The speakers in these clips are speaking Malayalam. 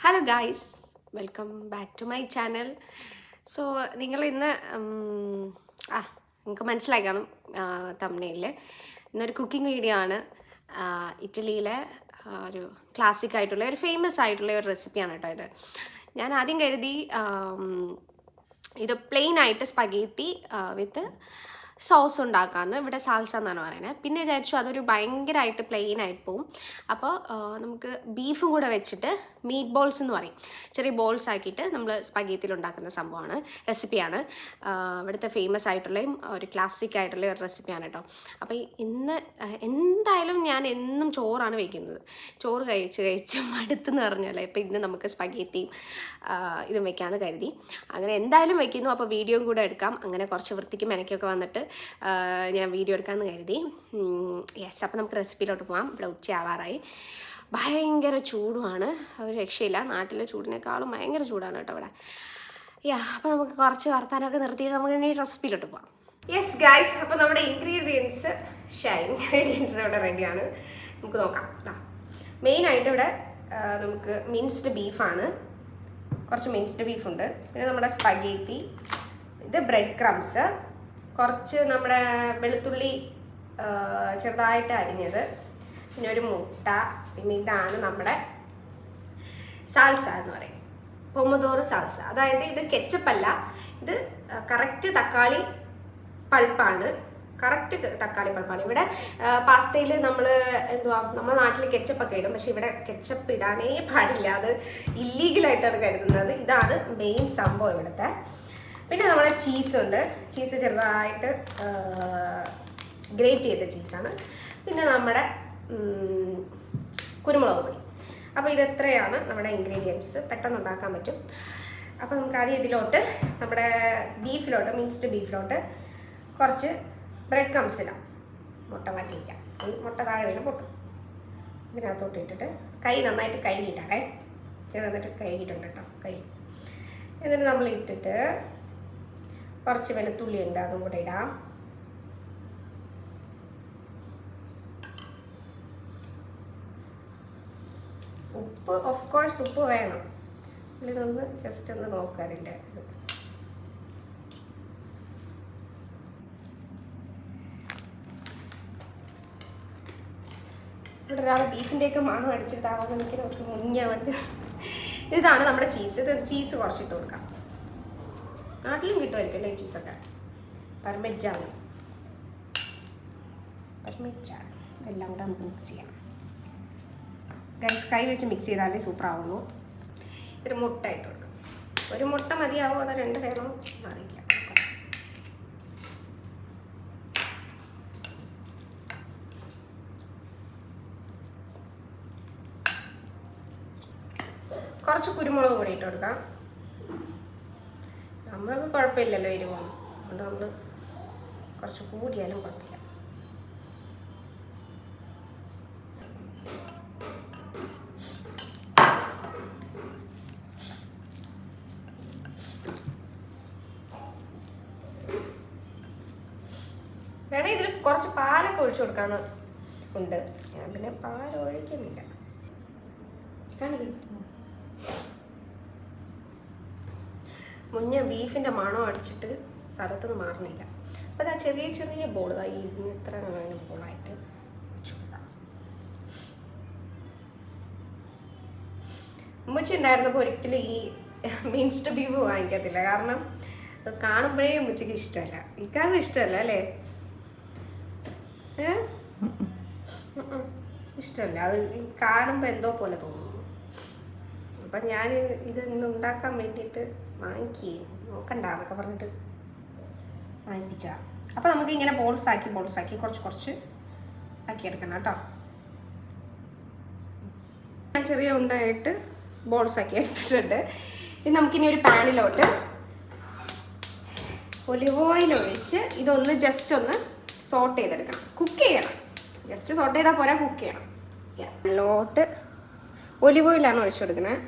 Hello guys, welcome back to my channel. So നിങ്ങൾ ഇന്ന് നിങ്ങൾക്ക് മനസ്സിലായി കാണും തംബ്നെയിലിൽ ഇന്നൊരു കുക്കിംഗ് വീഡിയോ ആണ്. ഇറ്റലിയിലെ ഒരു ക്ലാസിക് ആയിട്ടുള്ള ഒരു ഫേമസ് ആയിട്ടുള്ള ഒരു റെസിപ്പിയാണ് കേട്ടോ ഇത്. ഞാൻ ആദ്യം കരുതി ഇത് പ്ലെയിൻ ആയിട്ട് സ്പഗേത്തി വിത്ത് സോസ് ഉണ്ടാക്കാമെന്ന്. ഇവിടെ സാൽസ എന്നാണ് പറയുന്നത്. പിന്നെ വിചാരിച്ചു അതൊരു ഭയങ്കരമായിട്ട് പ്ലെയിൻ ആയിട്ട് പോവും. അപ്പോൾ നമുക്ക് ബീഫും കൂടെ വെച്ചിട്ട് മീറ്റ് ബോൾസ് എന്ന് പറയും, ചെറിയ ബോൾസ് ആക്കിയിട്ട് നമ്മൾ സ്പഗേത്തിയിൽ ഉണ്ടാക്കുന്ന സംഭവമാണ്, റെസിപ്പിയാണ്. ഇവിടുത്തെ ഫേമസ് ആയിട്ടുള്ള ഒരു ക്ലാസിക് ആയിട്ടുള്ള ഒരു റെസിപ്പിയാണ് കേട്ടോ. അപ്പോൾ ഇന്ന് എന്തായാലും ഞാൻ എന്നും ചോറാണ് വയ്ക്കുന്നത്. ചോറ് കഴിച്ച് മടുത്തെന്ന് പറഞ്ഞാലേ. ഇപ്പോൾ ഇന്ന് നമുക്ക് സ്പഗേത്തിയും ഇതും വെക്കാമെന്ന് കരുതി. അങ്ങനെ എന്തായാലും വെക്കുന്നു. അപ്പോൾ വീഡിയോയും കൂടെ എടുക്കാം. അങ്ങനെ കുറച്ച് വൃത്തിക്കും മെനക്കൊക്കെ വന്നിട്ട് ഞാൻ വീഡിയോ എടുക്കാമെന്ന് കരുതി. യെസ്, അപ്പോൾ നമുക്ക് റെസിപ്പിയിലോട്ട് പോകാം. ഇവിടെ ഉച്ചയാവാറായി. ഭയങ്കര ചൂടുമാണ്, ഒരു രക്ഷയില്ല. നാട്ടിലെ ചൂടിനേക്കാളും ഭയങ്കര ചൂടാണ് കേട്ടോ ഇവിടെ. അപ്പോൾ നമുക്ക് കുറച്ച് വർത്താനമൊക്കെ നിർത്തിയിട്ട് നമുക്ക് ഇനി റെസിപ്പിയിലോട്ട് പോകാം. യെസ് ഗൈസ്, അപ്പോൾ നമ്മുടെ ഇൻഗ്രീഡിയൻസ് ഇവിടെ റെഡിയാണ്. നമുക്ക് നോക്കാം. മെയിനായിട്ട് ഇവിടെ നമുക്ക് മിൻസ്ഡ് ബീഫാണ്, കുറച്ച് മിൻസ്ഡ് ബീഫുണ്ട്. പിന്നെ നമ്മുടെ സ്പഗേത്തി, ഇത് ബ്രെഡ് ക്രംസ്, കുറച്ച് നമ്മുടെ വെളുത്തുള്ളി ചെറുതായിട്ട് അരിഞ്ഞത്, പിന്നെ ഒരു മുട്ട, പിന്നെ ഇതാണ് നമ്മുടെ സാൽസ എന്ന് പറയും, പൊമോദോറോ സാൽസ. അതായത് ഇത് കെച്ചപ്പല്ല, ഇത് കറക്റ്റ് തക്കാളി പൾപ്പാണ്. ഇവിടെ പാസ്തയിൽ നമ്മുടെ നാട്ടിൽ കെച്ചപ്പൊക്കെ ഇടും, പക്ഷെ ഇവിടെ കെച്ചപ്പ് ഇടാനേ പാടില്ല, അത് ഇല്ലീഗലായിട്ടാണ് കരുതുന്നത്. ഇതാണ് മെയിൻ സംഭവം ഇവിടുത്തെ. പിന്നെ നമ്മുടെ ചീസുണ്ട്, ചീസ് ചെറുതായിട്ട് ഗ്രേറ്റ് ചെയ്ത ചീസാണ്. പിന്നെ നമ്മുടെ കുരുമുളക് പൊടി. അപ്പോൾ ഇതെത്രയാണ് നമ്മുടെ ഇൻഗ്രീഡിയൻസ്, പെട്ടെന്ന് ഉണ്ടാക്കാൻ പറ്റും. അപ്പോൾ നമുക്ക് ആദ്യം ഇതിലോട്ട് നമ്മുടെ ബീഫിലോട്ട്, മിക്സ്ഡ് ബീഫിലോട്ട് കുറച്ച് ബ്രെഡ് ക്രംസ് ഇടാം. മുട്ട മാറ്റി വയ്ക്കാം. ഈ മുട്ട താഴെ വീണ് പൊട്ടും. ഇതിനകത്തോട്ട് ഇട്ടിട്ട് കൈ നന്നായിട്ട് കഴുകിയിട്ടാണേ. ഇത് നന്നായിട്ട് കഴുകിയിട്ടുണ്ട് കേട്ടോ കൈ. എന്നിട്ട് നമ്മൾ ഇട്ടിട്ട് കുറച്ച് വെളുത്തുള്ളി ഉണ്ട്, അതും കൂടെ ഇടാം. ഉപ്പ്, ഓഫ് കോഴ്സ് ഉപ്പ് വേണം. ഇതൊന്ന് ജസ്റ്റ് ഒന്ന് നോക്കുക അതിൻ്റെ ഇത്. ഇവിടെ ഒരാൾ ബീഫിൻ്റെയൊക്കെ മണം അടിച്ചിട്ട് ആവാൻ എനിക്ക് മുന്നേ വന്ന്. ഇതാണ് നമ്മുടെ ചീസ്. ഇത് ചീസ് കുറച്ചിട്ട് കൊടുക്കാം. നാട്ടിലും കിട്ടുമായിരിക്കും അല്ലേ ഈ ചീസൊക്കെ. പർമെജാൻ, ഇതെല്ലാം കൂടെ നമുക്ക് മിക്സ് ചെയ്യാം. കൈ വെച്ച് മിക്സ് ചെയ്താലേ സൂപ്പറാവുന്നു. ഒരു മുട്ട ഇട്ട് കൊടുക്കാം. ഒരു മുട്ട മതിയാവോ അതോ രണ്ട് വേണോ എന്നറിയില്ല. കുറച്ച് കുരുമുളക് പൊടി ഇട്ട് കൊടുക്കാം. നമ്മൾക്ക് കുഴപ്പമില്ലല്ലോ എരിവ്, അതുകൊണ്ട് നമ്മൾ കുറച്ച് കൂടിയാലും കുഴപ്പമില്ല. വേണമെങ്കിൽ ഇതിൽ കുറച്ച് പാലൊക്കെ ഒഴിച്ചു കൊടുക്കാന്ന് ഉണ്ട്. ഞാൻ പിന്നെ പാൽ ഒഴിക്കുന്നില്ല. മുന്നേ ബീഫിൻ്റെ മണം അടിച്ചിട്ട് സ്ഥലത്തുനിന്ന് മാറണില്ല. അപ്പോൾ അതാ ചെറിയ ചെറിയ ബോൾ, ഈ ഇത്ര ബോളായിട്ട് വെച്ചു കൊടുക്കാം. ഉമ്മച്ചി ഉണ്ടായിരുന്നപ്പോൾ ഒരിക്കലും ഈ മിൻസ്ഡ് ബീഫ് വാങ്ങിക്കത്തില്ല. കാരണം അത് കാണുമ്പോഴേ ഉമ്മച്ചിക്ക് ഇഷ്ടമല്ല. ഇക്കാർക്കും ഇഷ്ടമല്ല അല്ലേ? ഇഷ്ടമല്ല, അത് കാണുമ്പോൾ എന്തോ പോലെ തോന്നുന്നു. അപ്പം ഞാൻ ഇത് ഇന്ന് ഉണ്ടാക്കാൻ വേണ്ടിയിട്ട് വാങ്ങിക്കുകയും നോക്കണ്ട എന്നൊക്കെ പറഞ്ഞിട്ട് വാങ്ങിപ്പിച്ചതാണ്. അപ്പോൾ നമുക്ക് ഇങ്ങനെ ബോൾസ് ആക്കി കുറച്ച് ആക്കിയെടുക്കണം കേട്ടോ. ഞാൻ ചെറിയ ഉണ്ടായിട്ട് ബോൾസ് ആക്കി എടുത്തിട്ടുണ്ട്. ഇത് നമുക്കിനി ഒരു പാനിലോട്ട് ഒലിവ് ഓയിൽ ഒഴിച്ച് ഇതൊന്ന് ജസ്റ്റ് ഒന്ന് സോട്ട് ചെയ്തെടുക്കണം. കുക്ക് ചെയ്യണം. ജസ്റ്റ് സോട്ട് ചെയ്താൽ പോരാ, കുക്ക് ചെയ്യണം. അതിലോട്ട് ഒലിവ് ഓയിലാണ് ഒഴിച്ചു കൊടുക്കുന്നത്.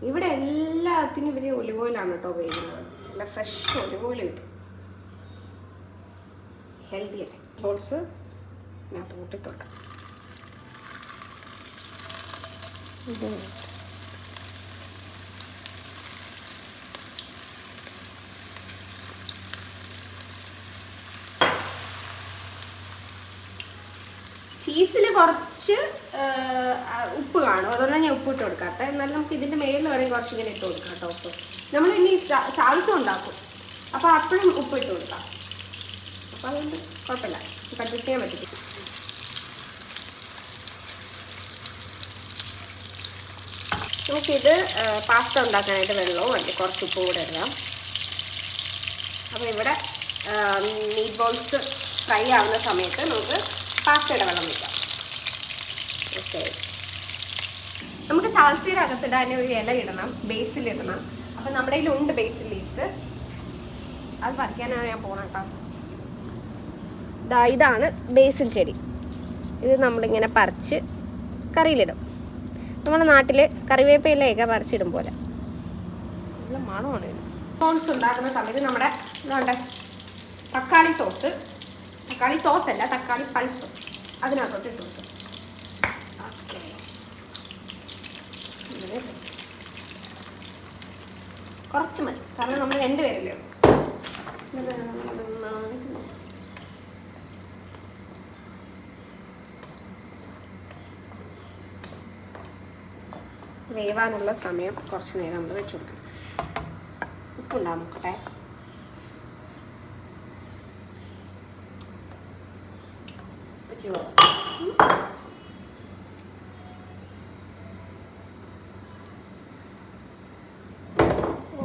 ഇവിടെ എല്ലാത്തിനും ഇവർ ഒലിവ് ഓയിലാണ് കേട്ടോ ഉപയോഗിക്കുന്നത്. നല്ല ഫ്രഷ് ഒലിവ് ഓയിൽ കിട്ടും, ഹെൽത്തി അല്ലേ. ബോൾസ് ഇതിനകത്ത് കൂട്ടിട്ട് കൊടുക്കാം. ചീസിൽ കുറച്ച് ഉപ്പ് കാണും, അതുകൊണ്ടാണ് ഞാൻ ഉപ്പ് ഇട്ട് കൊടുക്കാത്ത. എന്നാലും നമുക്ക് ഇതിൻ്റെ മേളിൽ വേണമെങ്കിൽ കുറച്ച് ഇങ്ങനെ ഇട്ട് കൊടുക്കാം കേട്ടോ ഉപ്പ്. നമ്മൾ ഇനി സാൽസ ഉണ്ടാക്കും, അപ്പോൾ അപ്പോഴും ഉപ്പ് ഇട്ട് കൊടുക്കാം. അപ്പോൾ അതുകൊണ്ട് കുഴപ്പമില്ല, നമുക്ക് അഡ്ജസ്റ്റ് ചെയ്യാൻ പറ്റും. നമുക്കിത് പാസ്ത ഉണ്ടാക്കാനായിട്ട് വെള്ളവും വേണ്ടി കുറച്ച് ഉപ്പ് കൂടെ ഇടാം. അപ്പോൾ ഇവിടെ മീറ്റ് ബോൾസ് ഫ്രൈ ആവുന്ന സമയത്ത് നമുക്ക് പാസ്തയുടെ വെള്ളം വയ്ക്കാം. ഓക്കെ, നമുക്ക് സാൽസയുടെ അകത്തിടാൻ ഒരു ഇല ഇടണം, ബേസിൽ ഇടണം. അപ്പം നമ്മുടെ കയ്യിലുണ്ട് ബേസിൽ ലീവ്സ്, അത് പറിക്കാനാണ് ഞാൻ പോകണം കേട്ടോ. ഇതാണ് ബേസിൽ ചെടി. ഇത് നമ്മളിങ്ങനെ പറിച്ച് കറിയിലിടും. നമ്മുടെ നാട്ടിൽ കറിവേപ്പിലയൊക്കെ പറിച്ചിടും പോലെ. നല്ല മണമാണ്. സോസ് ഉണ്ടാക്കുന്ന സമയത്ത് നമ്മുടെ ഇതുണ്ട് തക്കാളി സോസ്, തക്കാളി സോസ് അല്ല തക്കാളി പൾപ്പ്, അതിനകത്തോട്ട് ഇട്ട് കൊടുക്കും. ഓക്കെ, കുറച്ച് മതി, കാരണം നമ്മൾ 2 പേരല്ലേ. വേവാനുള്ള സമയം കുറച്ച് നേരം നമ്മൾ വെച്ച് കൊടുക്കണം. ഉപ്പുണ്ടാകും നോക്കട്ടെ.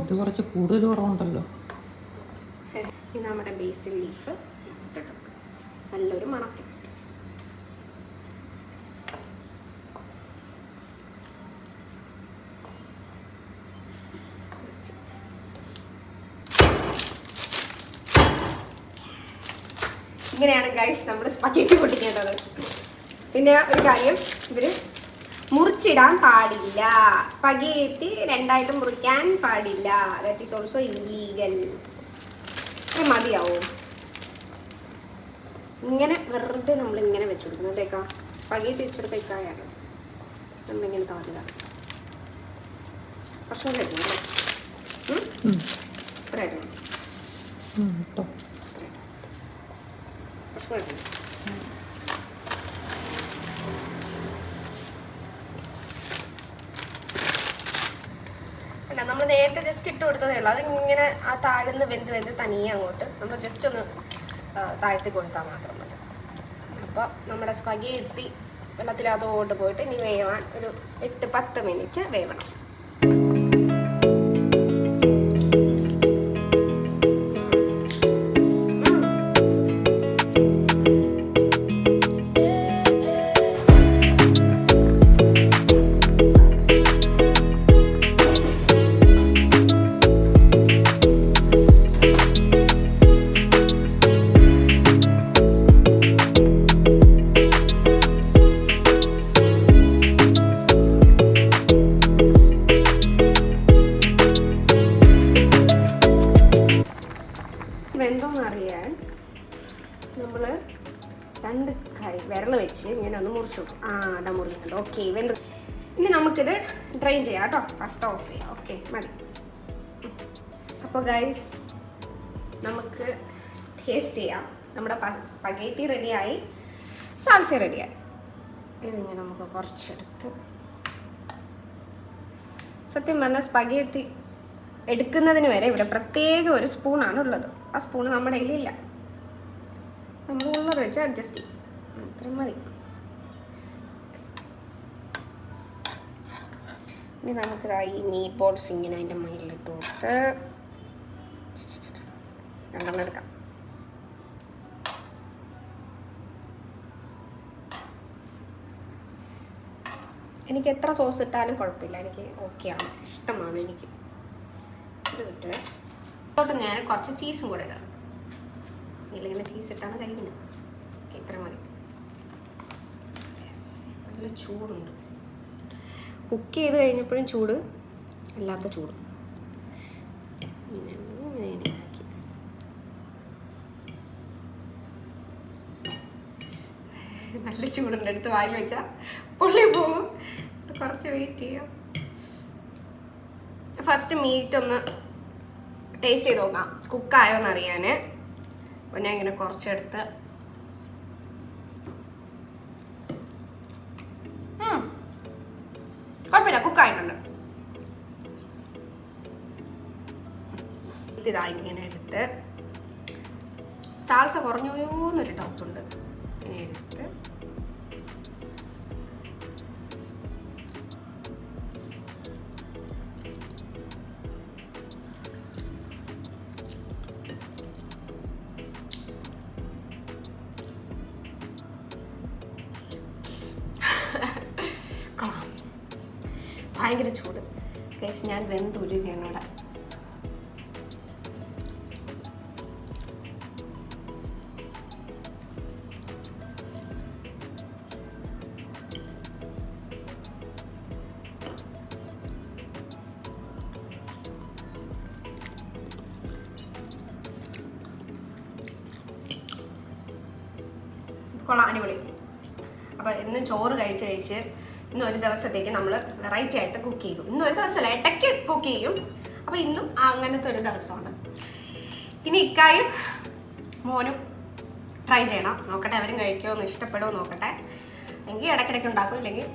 ഇത് കുറച്ച് കൂടുതൽ കുറവുണ്ടല്ലോ. ഇത് നമ്മുടെ ബേസിൽ ലീഫ് ഇട്ടിട്ട് നല്ലൊരു മണത്തിൽ. ഇങ്ങനെയാണ് ഗൈസ് നമ്മൾ സ്പഗേറ്റി പൊട്ടിക്കേണ്ടത്. പിന്നെ ഒരു കാര്യം, ഇവർ മുറിച്ചിടാൻ പാടില്ല. സ്പഗേറ്റി 2ആയിട്ട് മുറിക്കാൻ പാടില്ല. That is also illegal. മതിയാവും. ഇങ്ങനെ വെറുതെ നമ്മളിങ്ങനെ വെച്ച് കൊടുക്കുന്നതേക്കാ സ്പഗേറ്റി വെച്ചെടുത്തേക്കായാണ് നമ്മളിങ്ങനെ താഴ്ക. പ്രശ്നം വരുന്നല്ലേ? ഇത്രയായിരുന്നു അല്ല, നമ്മൾ നേരത്തെ ജസ്റ്റ് ഇട്ട് കൊടുത്തതേ ഉള്ളൂ. അതിങ്ങനെ ആ താഴ്ന്ന് വെന്ത് തനിയെ അങ്ങോട്ട് നമ്മൾ ജസ്റ്റ് ഒന്ന് താഴ്ത്തി കൊടുത്താൽ മാത്രം മതി. അപ്പോൾ നമ്മുടെ സ്പഗേറ്റി വെള്ളത്തിലതോട്ട് പോയിട്ട് ഇനി വേവാൻ ഒരു 8-10 മിനിറ്റ് വേവണം. വെന്തോന്നറിയാൻ നമ്മൾ 2 കൈ വിരൽ വെച്ച് ഇങ്ങനെ ഒന്ന് മുറിച്ചു കൊടുക്കും. അതാ മുറിയുന്നുണ്ട്. ഓക്കെ, വെന്ത്. ഇനി നമുക്കിത് ഡ്രെയിൻ ചെയ്യാം കേട്ടോ. പാസ്ത ഓഫ് ചെയ്യാം. ഓക്കെ, മതി. അപ്പോൾ ഗൈസ്, നമുക്ക് ടേസ്റ്റ് ചെയ്യാം. നമ്മുടെ സ്പഗേറ്റി റെഡിയായി, സാൽസ റെഡിയായി. ഇതിങ്ങനെ നമുക്ക് കുറച്ചെടുത്ത്, സത്യം പറഞ്ഞാൽ സ്പഗേറ്റി എടുക്കുന്നതിന് വരെ ഇവിടെ പ്രത്യേക ഒരു സ്പൂണാണ് ഉള്ളത്. ആ സ്പൂണ് നമ്മുടെ കയ്യിലില്ല. നമ്മൾ ഉള്ളത് വെച്ച് അഡ്ജസ്റ്റ് ചെയ്യും. അത്രയും മതി. ഇനി നമുക്ക് ഈ മീറ്റ് ബോൾസ് ഇങ്ങനെ അതിൻ്റെ മുകളിലിട്ട് കൊടുത്ത് 2 എടുക്കാം. എനിക്ക് എത്ര സോസ് ഇട്ടാലും കുഴപ്പമില്ല, എനിക്ക് ഓക്കെയാണ്, ഇഷ്ടമാണ് എനിക്ക്. ഇത് വിട്ട് അതോട്ട് ഞാൻ കുറച്ച് ചീസും കൂടെ ഇടാം. ഇങ്ങനെ ചീസ് ഇട്ടാണ് കഴിക്കുന്നത്. ഓക്കെ, ഇത്ര മതി. നല്ല ചൂടുണ്ട്. കുക്ക് ചെയ്ത് കഴിഞ്ഞപ്പോഴും ചൂട്, അല്ലാത്ത ചൂട്. നല്ല ചൂടുണ്ട്. എടുത്ത് വായിൽ വെച്ചാൽ പൊള്ളി പോവും. കുറച്ച് വെയിറ്റ് ചെയ്യാം. ഫസ്റ്റ് മീറ്റ് ഒന്ന് ടേസ്റ്റ് ചെയ്ത് നോക്കാം, കുക്കായോ എന്നറിയാൻ. അപ്പോൾ ഞാൻ ഇങ്ങനെ കുറച്ചെടുത്ത് കുഴപ്പമില്ല, കുക്കായിട്ടുണ്ട്. ഇതാ ഇങ്ങനെ എടുത്ത്, സാൽസ കുറഞ്ഞോയോന്നൊരു ഡൗട്ടുണ്ട്. ഇങ്ങനെ എടുത്ത് ഭയങ്കര ചൂട് കേസ്, ഞാൻ വെന്തുരുകയാണ് ഇവിടെ. കൊള്ളാം, അടിപൊളി. അപ്പോൾ ഇന്നും ചോറ് കഴിച്ച് ഇന്ന് ഒരു ദിവസത്തേക്ക് നമ്മൾ വെറൈറ്റി ആയിട്ട് കുക്ക് ചെയ്തു. ഇന്നും ഒരു ദിവസമല്ല, ഇടയ്ക്ക് കുക്ക് ചെയ്യും. അപ്പോൾ ഇന്നും അങ്ങനത്തെ ഒരു ദിവസമാണ്. പിന്നെ ഇക്കായും മോനും ട്രൈ ചെയ്യണം, നോക്കട്ടെ അവരും കഴിക്കുമോ എന്ന്, ഇഷ്ടപ്പെടുമോ നോക്കട്ടെ. എങ്കിൽ ഇടയ്ക്കിടയ്ക്ക് ഉണ്ടാക്കും, ഇല്ലെങ്കിൽ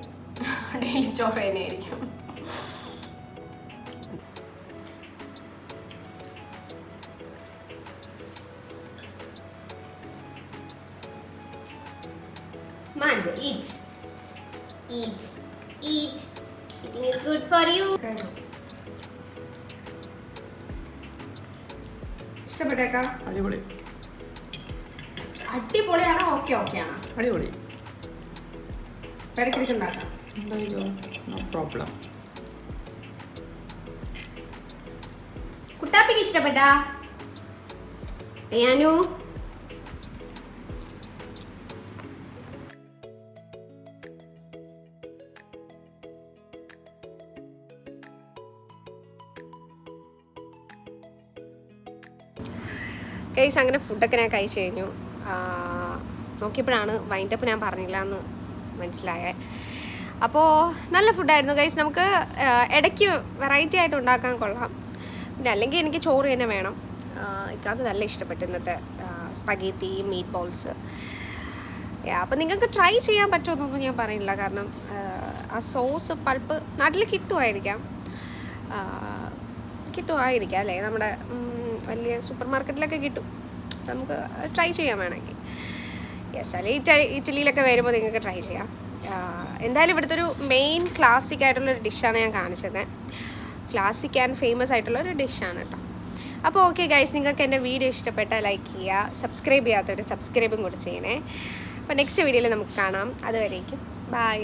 ഡെയിലി ചോറ് തന്നെയായിരിക്കും. Manja, eat. Eat. Eat. Eating is good for you. ഇഷ്ടപ്പെട്ടേക്കാ? അടിപൊളി. അടിപൊളിയാണോ? ഓക്കെ ആണോ? അടിപൊളി. ഇടയ്ക്കിടയ്ക്ക് ഉണ്ടാക്കാം. No problem. കുട്ടാപ്പിക്ക് ഇഷ്ടപ്പെട്ടാ? ഞാനു ഗൈസ്, അങ്ങനെ ഫുഡൊക്കെ ഞാൻ കഴിച്ചു കഴിഞ്ഞു. നോക്കിയപ്പോഴാണ് വൈൻഡപ്പ് ഞാൻ പറഞ്ഞില്ല എന്ന് മനസ്സിലായത്. അപ്പോൾ നല്ല ഫുഡായിരുന്നു ഗൈസ്. നമുക്ക് ഇടയ്ക്ക് വെറൈറ്റി ആയിട്ട് ഉണ്ടാക്കാൻ കൊള്ളാം. പിന്നെ അല്ലെങ്കിൽ എനിക്ക് ചോറ് തന്നെ വേണം. ഇക്കാക്ക് നല്ല ഇഷ്ടപ്പെട്ടു ഇന്നത്തെ സ്പഗേത്തി, മീറ്റ് ബോൾസ്. അപ്പോൾ നിങ്ങൾക്ക് ട്രൈ ചെയ്യാൻ പറ്റുമെന്നൊന്നും ഞാൻ പറയില്ല, കാരണം ആ സോസ് പൾപ്പ് നാട്ടിൽ കിട്ടുമായിരിക്കാം അല്ലേ, നമ്മുടെ വലിയ സൂപ്പർ മാർക്കറ്റിലൊക്കെ കിട്ടും. നമുക്ക് ട്രൈ ചെയ്യാൻ വേണമെങ്കിൽ. യെസ്, അല്ലെങ്കിൽ ഇറ്റലിയിലൊക്കെ വരുമ്പോൾ നിങ്ങൾക്ക് ട്രൈ ചെയ്യാം. എന്തായാലും ഇവിടുത്തെ ഒരു മെയിൻ ക്ലാസിക് ആയിട്ടുള്ളൊരു ഡിഷാണ് ഞാൻ കാണിച്ചത്. ക്ലാസിക് ആൻഡ് ഫേമസ് ആയിട്ടുള്ളൊരു ഡിഷാണ് കേട്ടോ. അപ്പോൾ ഓക്കെ ഗൈസ്, നിങ്ങൾക്ക് എൻ്റെ വീഡിയോ ഇഷ്ടപ്പെട്ടാൽ ലൈക്ക് ചെയ്യുക, സബ്സ്ക്രൈബ് ചെയ്യാത്തവർ സബ്സ്ക്രൈബും കൂടി ചെയ്യണേ. അപ്പോൾ നെക്സ്റ്റ് വീഡിയോയിൽ നമുക്ക് കാണാം. അതുവരേക്കും ബൈ.